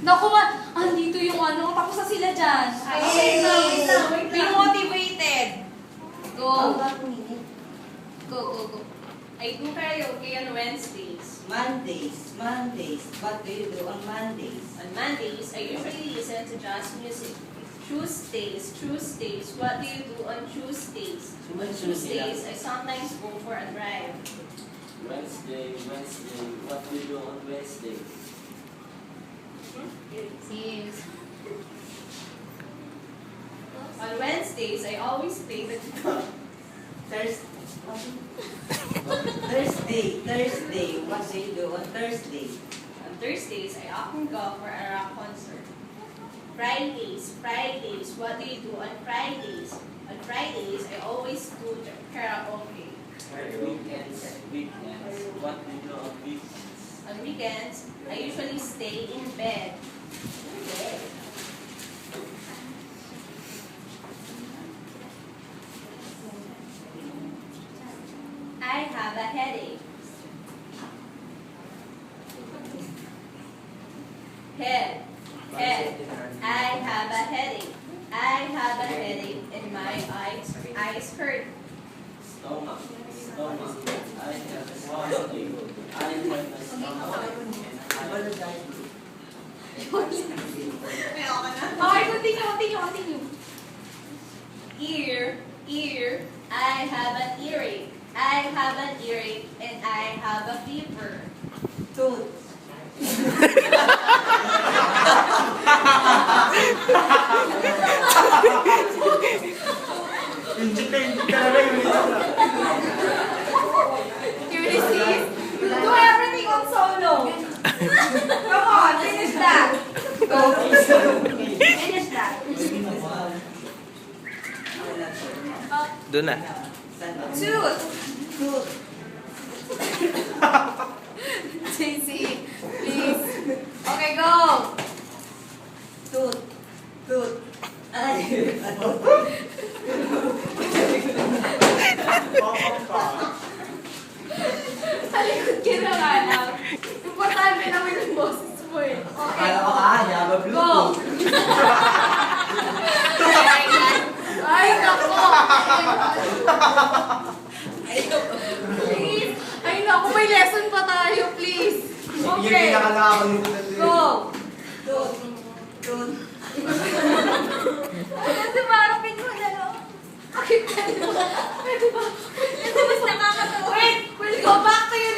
Naku nga, andito yung ano, tapos na sila dyan. Wait lang. Be motivated. Go. Go. I do karaoke on Wednesdays. Mondays. What do you do on Mondays? On Mondays, I usually listen to jazz music. Tuesdays, what do you do on Tuesdays? On Tuesdays, I sometimes go for a drive. Wednesday, what do you do on Wednesday? Sis. On Wednesdays, I always play the guitar. Thursday. What do you do on Thursday? On Thursdays, I often go for a rock concert. Fridays, what do you do on Fridays? On Fridays, I always do karaoke. Weekends, what do you do on weekends? On weekends, I usually stay in bed. I have a headache. Head. I have a headache. And my eyes hurt. Stomach, I have a swallowing. I have a stomach. Okay, continue. Ear. I have an earache. And I have a fever. Tooth. Ulysses, do everything on solo. Come on, finish that. Finish that. Doon na. Tooth. Tooth. JC, please. Okay, go. Tooth. Ay. Talikod ka na nga lang. Importante naman yung boses mo eh. Okay. Akala ko yaba Go. Bluetooth. Ay, naku. Please. Ay, naku. May lesson pa tayo, please. Okay. Go. Tooth. Kasi marapin mo na, no? Okay, pwede ba? Pwede ba? Ito mas nakakatawa. Wait, we'll go back to you